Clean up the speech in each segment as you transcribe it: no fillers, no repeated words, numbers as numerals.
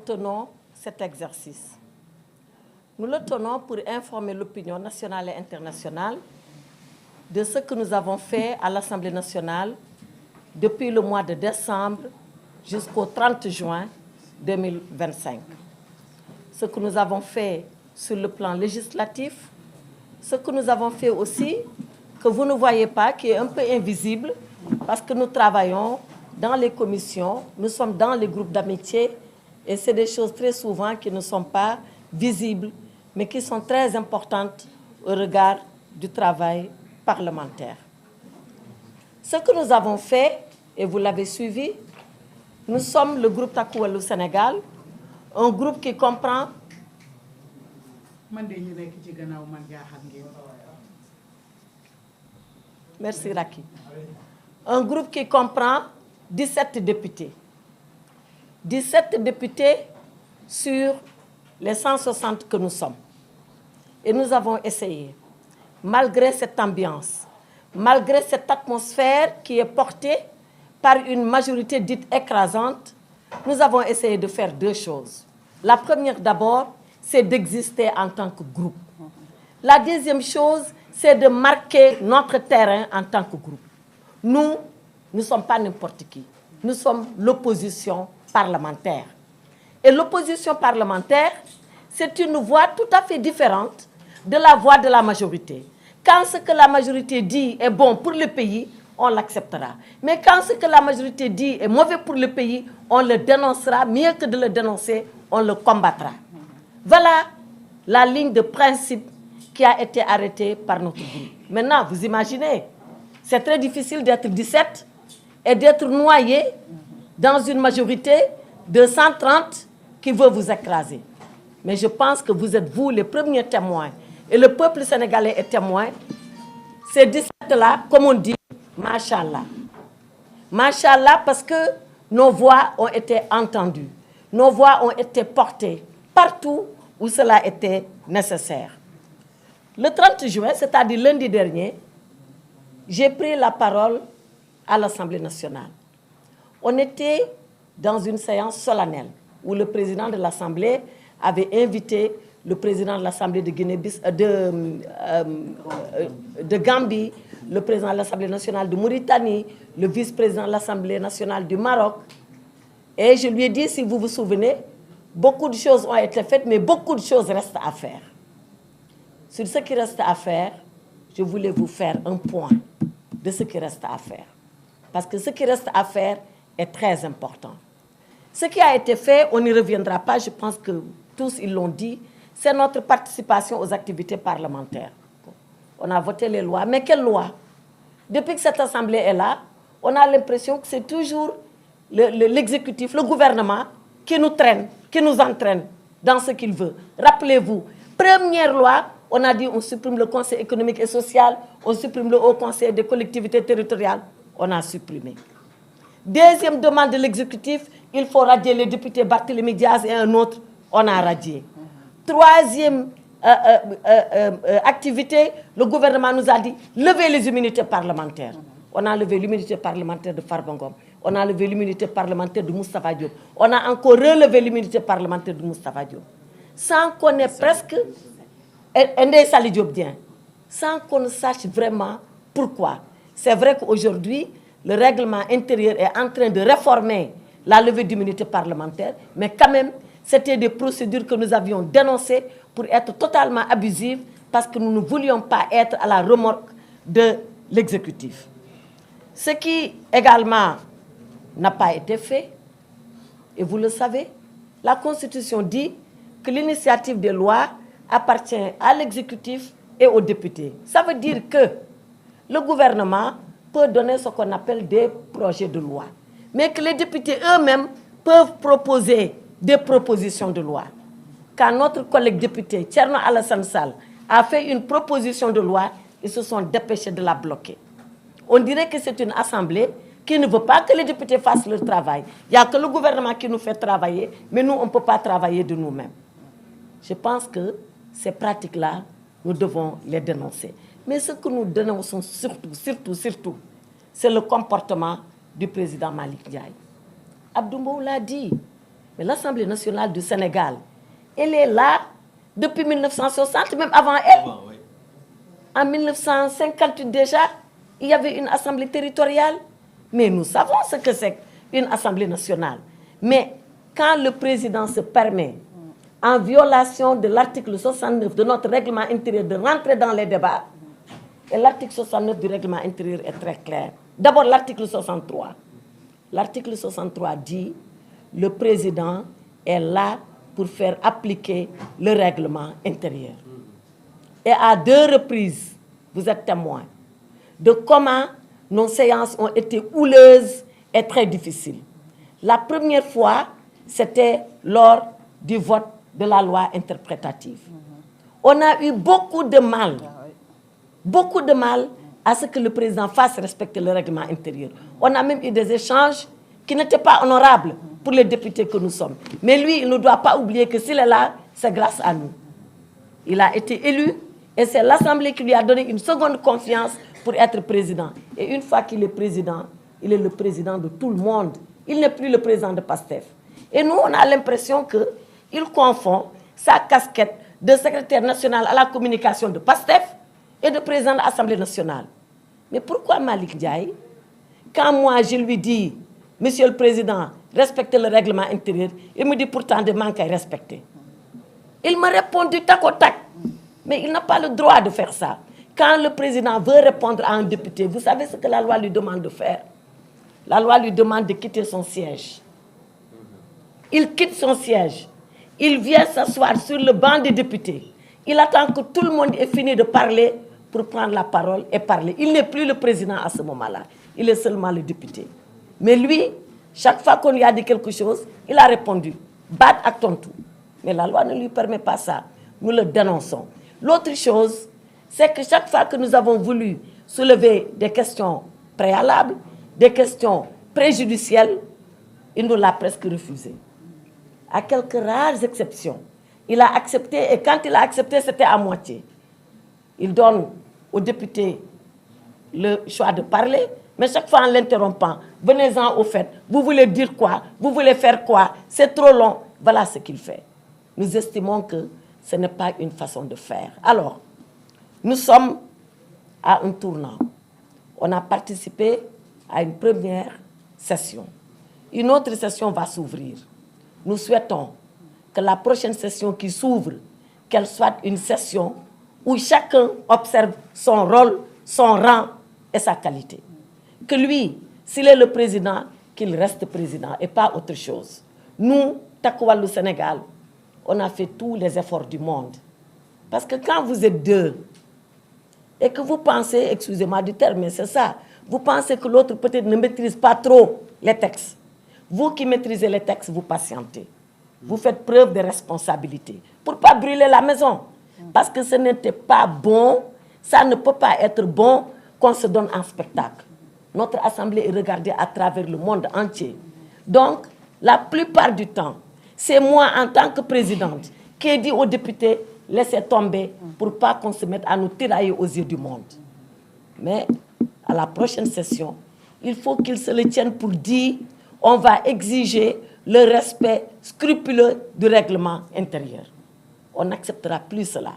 tenons cet exercice? Nous le tenons pour informer l'opinion nationale et internationale de ce que nous avons fait à l'Assemblée nationale depuis le mois de décembre jusqu'au 30 juin 2025. Ce que nous avons fait sur le plan législatif, ce que nous avons fait aussi, que vous ne voyez pas, qui est un peu invisible, parce que nous travaillons dans les commissions, nous sommes dans les groupes d'amitié, et c'est des choses très souvent qui ne sont pas visibles, mais qui sont très importantes au regard du travail parlementaire. Ce que nous avons fait, et vous l'avez suivi, nous sommes le groupe Takku Wallu Sénégal, un groupe qui comprend... Merci Raki. Un groupe qui comprend 17 députés. 17 députés sur les 160 que nous sommes. Et nous avons essayé, malgré cette ambiance, malgré cette atmosphère qui est portée par une majorité dite écrasante, nous avons essayé de faire deux choses. La première d'abord, c'est d'exister en tant que groupe. La deuxième chose, c'est de marquer notre terrain en tant que groupe. Nous ne sommes pas n'importe qui. Nous sommes l'opposition parlementaire. Et l'opposition parlementaire, c'est une voix tout à fait différente de la voix de la majorité. Quand ce que la majorité dit est bon pour le pays, on l'acceptera. Mais quand ce que la majorité dit est mauvais pour le pays, on le dénoncera. Mieux que de le dénoncer, on le combattra. Voilà la ligne de principe qui a été arrêtée par notre groupe. Maintenant, vous imaginez, c'est très difficile d'être 17 et d'être noyé dans une majorité de 130 qui veut vous écraser. Mais je pense que vous êtes vous les premiers témoins. Et le peuple sénégalais est témoin. Ces 17-là, comme on dit, Machallah. Machallah parce que nos voix ont été entendues. Nos voix ont été portées partout où cela était nécessaire. Le 30 juin, c'est-à-dire lundi dernier, j'ai pris la parole à l'Assemblée nationale. On était dans une séance solennelle où le président de l'Assemblée avait invité le président de l'Assemblée de Gambie, le président de l'Assemblée nationale de Mauritanie, le vice-président de l'Assemblée nationale du Maroc. Et je lui ai dit, si vous vous souvenez, beaucoup de choses ont été faites, mais beaucoup de choses restent à faire. Sur ce qui reste à faire, je voulais vous faire un point de ce qui reste à faire. Parce que ce qui reste à faire est très important. Ce qui a été fait, on n'y reviendra pas, je pense que tous ils l'ont dit, c'est notre participation aux activités parlementaires. On a voté les lois, mais quelles lois? Depuis que cette Assemblée est là, on a l'impression que c'est toujours l'exécutif, le gouvernement, qui nous traîne, qui nous entraîne dans ce qu'il veut. Rappelez-vous, première loi, on a dit on supprime le Conseil économique et social, on supprime le Haut Conseil des collectivités territoriales, on a supprimé. Deuxième demande de l'exécutif, il faut radier les députés Barthélémy Diaz et un autre, on a radié. Troisième activité, le gouvernement nous a dit lever les immunités parlementaires. On a levé l'immunité parlementaire de Farba Ngom, on a levé l'immunité parlementaire de Moustapha Diop, on a encore relevé l'immunité parlementaire de Moustapha Diop. Sans qu'on ait presque... sans qu'on ne sache vraiment pourquoi. C'est vrai qu'aujourd'hui, le règlement intérieur est en train de réformer la levée d'immunité parlementaire, mais quand même, c'était des procédures que nous avions dénoncées pour être totalement abusives parce que nous ne voulions pas être à la remorque de l'exécutif. Ce qui également n'a pas été fait, et vous le savez, la Constitution dit que l'initiative des lois appartient à l'exécutif et aux députés. Ça veut dire que le gouvernement peut donner ce qu'on appelle des projets de loi, mais que les députés eux-mêmes peuvent proposer des propositions de loi. Quand notre collègue député, Thierno Alassane Sall, a fait une proposition de loi, ils se sont dépêchés de la bloquer. On dirait que c'est une assemblée qui ne veut pas que les députés fassent leur travail. Il n'y a que le gouvernement qui nous fait travailler, mais nous, on ne peut pas travailler de nous-mêmes. Je pense que ces pratiques-là, nous devons les dénoncer. Mais ce que nous dénonçons surtout, c'est le comportement du président Malick Ndiaye. Abdou Mbow l'a dit, Mais l'Assemblée nationale du Sénégal, elle est là depuis 1960, même avant elle. En 1958 déjà, il y avait une assemblée territoriale. Mais nous savons ce que c'est qu'une assemblée nationale. Mais quand le président se permet, en violation de l'article 69 de notre règlement intérieur, de rentrer dans les débats, et l'article 69 du règlement intérieur est très clair. D'abord, l'article 63. L'article 63 dit que le président est là pour faire appliquer le règlement intérieur. Et à 2 reprises, vous êtes témoin de comment nos séances ont été houleuses et très difficiles. La première fois, c'était lors du vote de la loi interprétative. On a eu beaucoup de mal à ce que le président fasse respecter le règlement intérieur. On a même eu des échanges qui n'étaient pas honorables pour les députés que nous sommes. Mais lui, il ne doit pas oublier que s'il est là, c'est grâce à nous. Il a été élu et c'est l'Assemblée qui lui a donné une seconde confiance pour être président. Et une fois qu'il est président, il est le président de tout le monde. Il n'est plus le président de PASTEF. Et nous, on a l'impression qu'il confond sa casquette de secrétaire national à la communication de PASTEF et de président de l'Assemblée nationale. Mais pourquoi Malick Ndiaye, quand moi je lui dis, Monsieur le Président, respectez le règlement intérieur, il me dit pourtant de manquer à respecter. Il me répond du tac au tac. Mais il n'a pas le droit de faire ça. Quand le président veut répondre à un député, vous savez ce que la loi lui demande de faire? La loi lui demande de quitter son siège. Il quitte son siège. Il vient s'asseoir sur le banc des députés. Il attend que tout le monde ait fini de parler pour prendre la parole et parler. Il n'est plus le président à ce moment-là. Il est seulement le député. Mais lui, chaque fois qu'on lui a dit quelque chose, il a répondu. Bat à ton tout. Mais la loi ne lui permet pas ça. Nous le dénonçons. L'autre chose, c'est que chaque fois que nous avons voulu soulever des questions préalables, des questions préjudicielles, il nous l'a presque refusé. À quelques rares exceptions, il a accepté, et quand il a accepté, c'était à moitié. Il donne aux députés le choix de parler, mais chaque fois en l'interrompant, venez-en au fait, vous voulez dire quoi? Vous voulez faire quoi? C'est trop long. Voilà ce qu'il fait. Nous estimons que ce n'est pas une façon de faire. Alors, nous sommes à un tournant. On a participé à une première session. Une autre session va s'ouvrir. Nous souhaitons que la prochaine session qui s'ouvre, qu'elle soit une session où chacun observe son rôle, son rang et sa qualité. Que lui, s'il est le président, qu'il reste président et pas autre chose. Nous, Takku Wallu Sénégal, on a fait tous les efforts du monde. Parce que quand vous êtes 2 et que vous pensez, excusez-moi du terme, mais c'est ça, vous pensez que l'autre peut-être ne maîtrise pas trop les textes. Vous qui maîtrisez les textes, vous patientez. Vous faites preuve de responsabilité pour ne pas brûler la maison. Parce que ce n'était pas bon, ça ne peut pas être bon qu'on se donne en spectacle. Notre assemblée est regardée à travers le monde entier. Donc, la plupart du temps, c'est moi en tant que présidente qui ai dit aux députés, laissez tomber pour ne pas qu'on se mette à nous tirailler aux yeux du monde. Mais à la prochaine session, il faut qu'ils se le tiennent pour dire, on va exiger le respect scrupuleux du règlement intérieur. On n'acceptera plus cela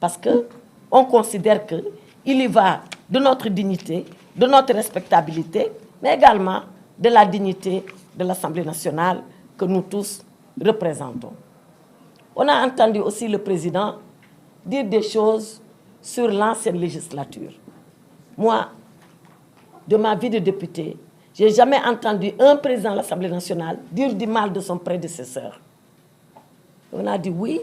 parce qu'on considère qu'il y va de notre dignité, de notre respectabilité, mais également de la dignité de l'Assemblée nationale que nous tous représentons. On a entendu aussi le président dire des choses sur l'ancienne législature. Moi, de ma vie de député, je n'ai jamais entendu un président de l'Assemblée nationale dire du mal de son prédécesseur. On a dit oui.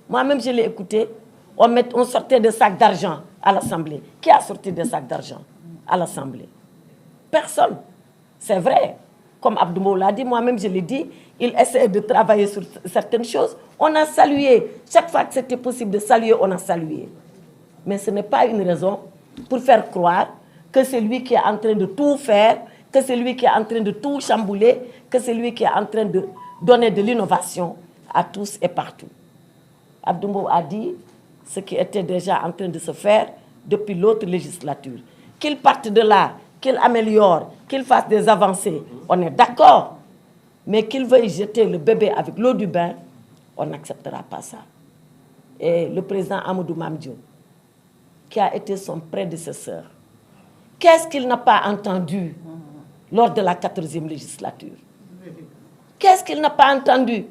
Moi-même, je l'ai écouté. On sortait des sacs d'argent à l'Assemblée. Qui a sorti des sacs d'argent à l'Assemblée? Personne. C'est vrai. Comme Abdou l'a dit, moi-même, je l'ai dit, il essaie de travailler sur certaines choses. On a salué. Chaque fois que c'était possible de saluer, on a salué. Mais ce n'est pas une raison pour faire croire que c'est lui qui est en train de tout faire, que c'est lui qui est en train de tout chambouler, que c'est lui qui est en train de donner de l'innovation à tous et partout. Abdou a dit ce qui était déjà en train de se faire depuis l'autre législature. Qu'il parte de là, qu'il améliore, qu'il fasse des avancées, on est d'accord. mais qu'il veuille jeter le bébé avec l'eau du bain, on n'acceptera pas ça. Et le président Amadou Mame Diop, qui a été son prédécesseur, qu'est-ce qu'il n'a pas entendu lors de la 14e législature? Qu'est-ce qu'il n'a pas entendu?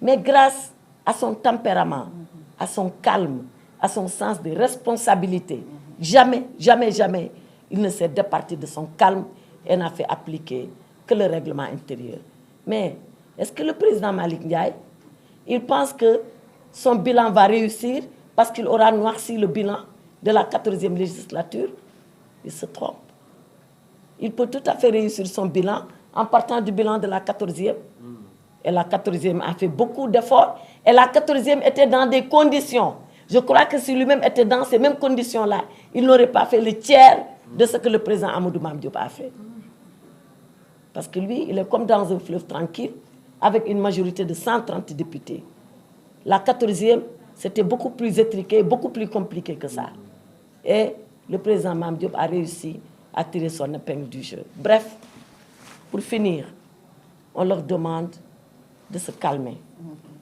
Mais grâce à son tempérament, à son calme, à son sens de responsabilité, jamais, jamais, jamais, il ne s'est départi de son calme et n'a fait appliquer que le règlement intérieur. Mais est-ce que le président Malick Ndiaye, il pense que son bilan va réussir parce qu'il aura noirci le bilan de la 14e législature? Il se trompe. Il peut tout à fait réussir son bilan en partant du bilan de la 14e. Et la 14e a fait beaucoup d'efforts. Et la 14e était dans des conditions. Je crois que si lui-même était dans ces mêmes conditions-là, il n'aurait pas fait le tiers de ce que le président Amadou Mame Diop a fait. Parce que lui, il est comme dans un fleuve tranquille, avec une majorité de 130 députés. La 14e, c'était beaucoup plus étriqué, beaucoup plus compliqué que ça. Et le président Mame Diop a réussi à tirer son épingle du jeu. Bref, pour finir, on leur demande de se calmer.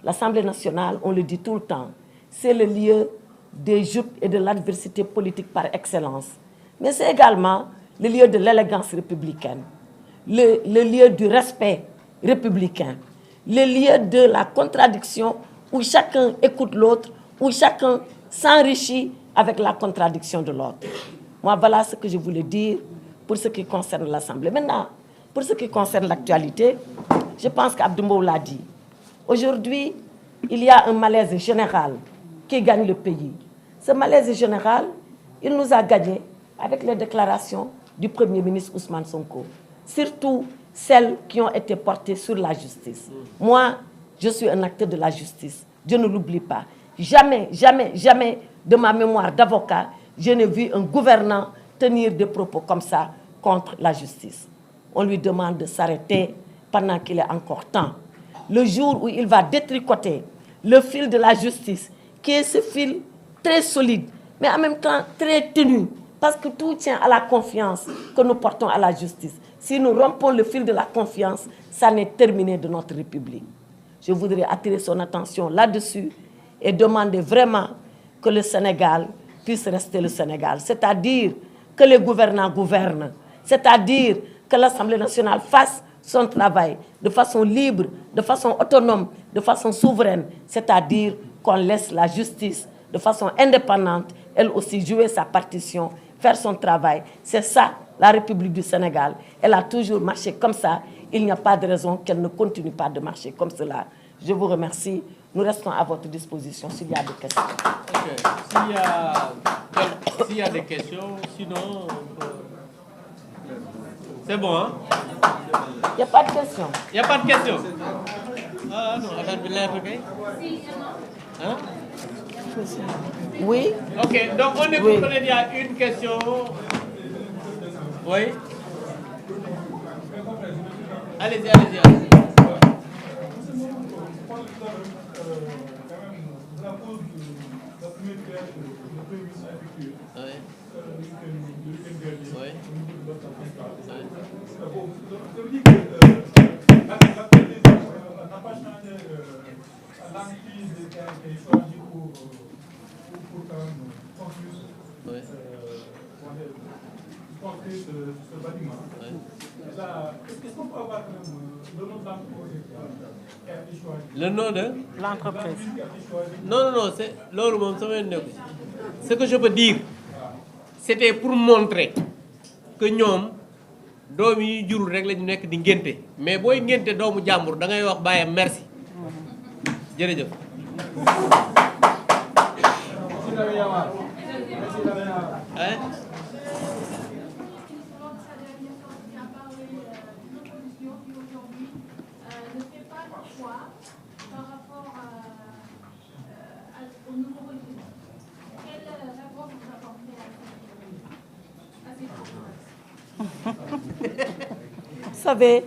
L'Assemblée nationale, on le dit tout le temps, c'est le lieu des jupes et de l'adversité politique par excellence. Mais c'est également le lieu de l'élégance républicaine, le lieu du respect républicain, le lieu de la contradiction où chacun écoute l'autre, où chacun s'enrichit avec la contradiction de l'autre. Moi, voilà ce que je voulais dire pour ce qui concerne l'Assemblée. Maintenant, pour ce qui concerne l'actualité, je pense qu'Abdou Mbow l'a dit. Aujourd'hui, il y a un malaise général qui gagne le pays. Ce malaise général, il nous a gagné avec les déclarations du Premier ministre Ousmane Sonko. Surtout celles qui ont été portées sur la justice. Moi, je suis un acteur de la justice. Je ne l'oublie pas. Jamais, jamais, jamais de ma mémoire d'avocat, je n'ai vu un gouvernant tenir des propos comme ça contre la justice. On lui demande de s'arrêter pendant qu'il est encore temps. Le jour où il va détricoter le fil de la justice, qui est ce fil très solide, mais en même temps très ténu, parce que tout tient à la confiance que nous portons à la justice. Si nous rompons le fil de la confiance, ça n'est terminé de notre République. Je voudrais attirer son attention là-dessus et demander vraiment que le Sénégal puisse rester le Sénégal. C'est-à-dire que les gouvernants gouvernent. C'est-à-dire que l'Assemblée nationale fasse son travail de façon libre, de façon autonome, de façon souveraine. C'est-à-dire qu'on laisse la justice de façon indépendante, elle aussi jouer sa partition, faire son travail. C'est ça, la République du Sénégal. Elle a toujours marché comme ça. Il n'y a pas de raison qu'elle ne continue pas de marcher comme cela. Je vous remercie. Nous restons à votre disposition s'il y a des questions. Okay. S'il y a des questions, sinon... C'est bon, hein? Il n'y a pas de questions. Il n'y a pas de questions. Ah non, hein? Oui. Ok, donc on est pour connaître, il y a une question. Oui. Allez-y, allez-y. Le nom de l'entreprise. Non, c'est ce que je peux dire, c'était pour montrer que ñoom doom yi jurul rek la ñu nekk di ngénte mais booy ngénte doomu jàmbur da ngay wax bàyyam merci jërëjëf. Vous savez,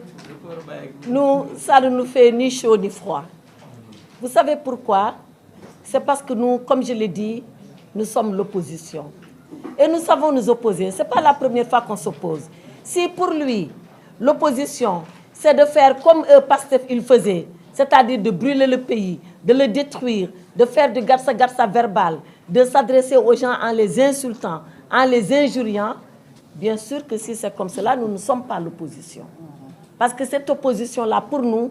nous, ça ne nous fait ni chaud ni froid. Vous savez pourquoi? C'est parce que nous, comme je l'ai dit, nous sommes l'opposition. Et nous savons nous opposer. Ce n'est pas la première fois qu'on s'oppose. Si pour lui, l'opposition, c'est de faire comme eux, Pastef, ils faisaient, c'est-à-dire de brûler le pays, de le détruire, de faire du garça-garça verbal, de s'adresser aux gens en les insultant, en les injuriant, bien sûr que si c'est comme cela, nous ne sommes pas l'opposition. Parce que cette opposition-là, pour nous,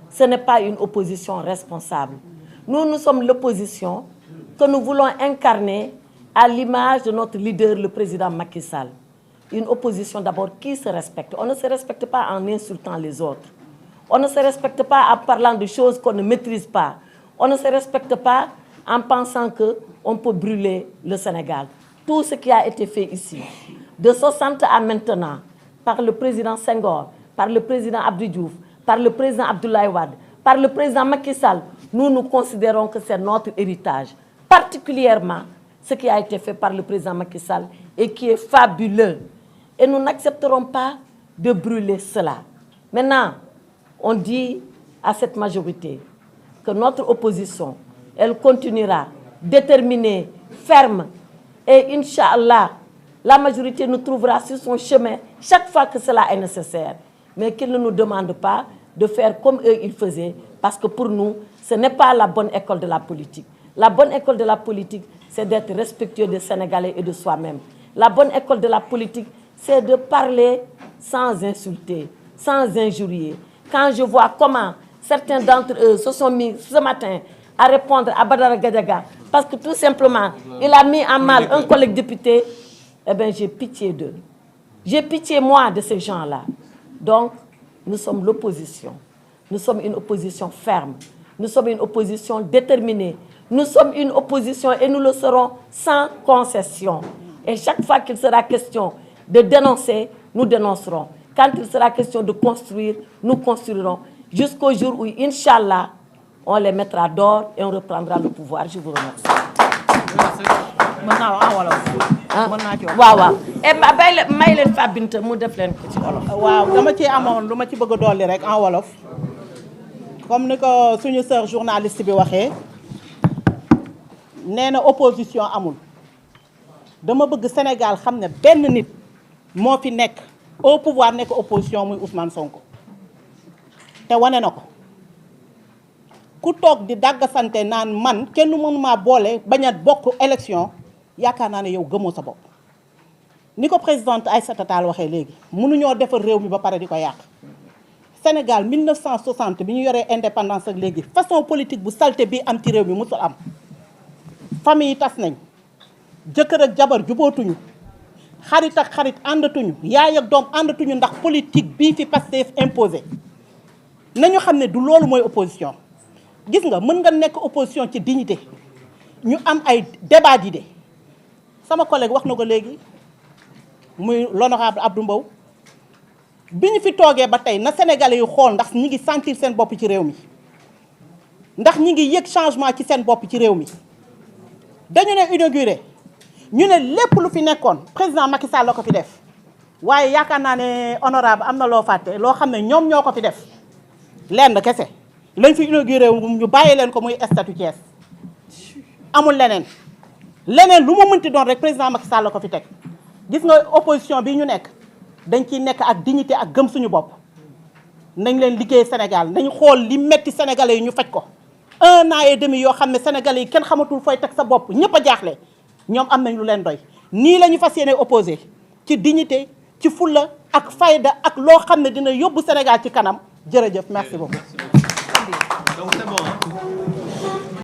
ce n'est pas une opposition responsable. Nous sommes l'opposition que nous voulons incarner à l'image de notre leader, le président Macky Sall. Une opposition d'abord qui se respecte. On ne se respecte pas en insultant les autres. On ne se respecte pas en parlant de choses qu'on ne maîtrise pas. On ne se respecte pas en pensant qu'on peut brûler le Sénégal. Tout ce qui a été fait ici, de 60 à maintenant, par le président Senghor, par le président Abdou Diouf, par le président Abdoulaye Wade, par le président Macky Sall, nous considérons que c'est notre héritage. Particulièrement ce qui a été fait par le président Macky Sall et qui est fabuleux. Et nous n'accepterons pas de brûler cela. Maintenant, on dit à cette majorité que notre opposition, elle continuera déterminée, ferme. Et Inch'Allah, la majorité nous trouvera sur son chemin chaque fois que cela est nécessaire. Mais qu'ils ne nous demandent pas de faire comme eux ils faisaient, parce que pour nous, ce n'est pas la bonne école de la politique. La bonne école de la politique, c'est d'être respectueux des Sénégalais et de soi-même. La bonne école de la politique, c'est de parler sans insulter, sans injurier. Quand je vois comment certains d'entre eux se sont mis ce matin à répondre à Badara Gadiaga, parce que tout simplement, il a mis en mal un collègue député, eh bien j'ai pitié d'eux. J'ai pitié, moi, de ces gens-là. Donc, nous sommes l'opposition. Nous sommes une opposition ferme. Nous sommes une opposition déterminée. Nous sommes une opposition et nous le serons sans concession. Et chaque fois qu'il sera question de dénoncer, nous dénoncerons. Quand il sera question de construire, nous construirons. Jusqu'au jour où, Inch'Allah, on les mettra dehors et on reprendra le pouvoir. Je vous remercie. waaw et may leen Fa Binta mu def leen ko ci wolof. waaw dama ci amoon lu ma ci bëgg a dolli rek en wolof comme ni ko suñu sœur journaliste bi waxee nee na opposition amul dama bëgg Sénégal xam ne benn nit moo fi nekk au pouvoir nekk opposition muy Ousmane Sonko te wane na ko ku toog di dàggasante naan man kenn mënu maa boole bañ a bokk élection yaakaar naa ne yow gëmoo sa bopp ni ko présidente Aïssata Tall waxee léegi mënuñoo defar réew mi ba pare di ko yàq Sénégal 1960 bi ñu yoree indépendance ak léegi façon politique bu salté bi am ci réew mi musul am famille yi tas nañ jëkkër ak jabar jubootuñu xarit ak xarit àndatuñu yaay ak doom àndatuñu ndax politique bii fi Pastef imposé nañu xam ne du loolu mooy opposition gis nga mën nga nekk opposition ci dignité ñu am ay débat d'idées sama collègue wax na ko léegi muy l'honorable Abdou Mbow bi ñu fi toogee ba tey na Sénégalais yu xool ndax ñi ngi sentir seen bopp ci réew mi ndax ñi ngi yëg changement ci seen bopp ci réew mi dañu ne inauguré ñu ne lépp lu fi nekkoon président Macky Sall la ko fi def waaye yaakaar naa ne honorable am na loo fàtte loo xam ne ñoom ñoo ko fi def lenn kese lañ fi inauguré ñu bàyyi leen ko muy statut Thiès amul leneen lu mu mënti doon rek président Macky Sall la ko fi teg gis nga opposition bi ñu nekk dañ ciy nekk ak dignité ak gëm suñu bopp nañ leen liggéey Sénégal nañ xool li metti sénégalais yi ñu faj ko 1 an et demi yoo xam ne sénégalais yi kenn xamatul fooy teg sa bopp ñëpp a jaaxle ñoom am nañ lu leen doy nii la ñu fas yéene opposé ci dignité ci fulla ak fayda ak loo xam ne dina yóbbu Sénégal ci kanam jërëjëf merci beaucoup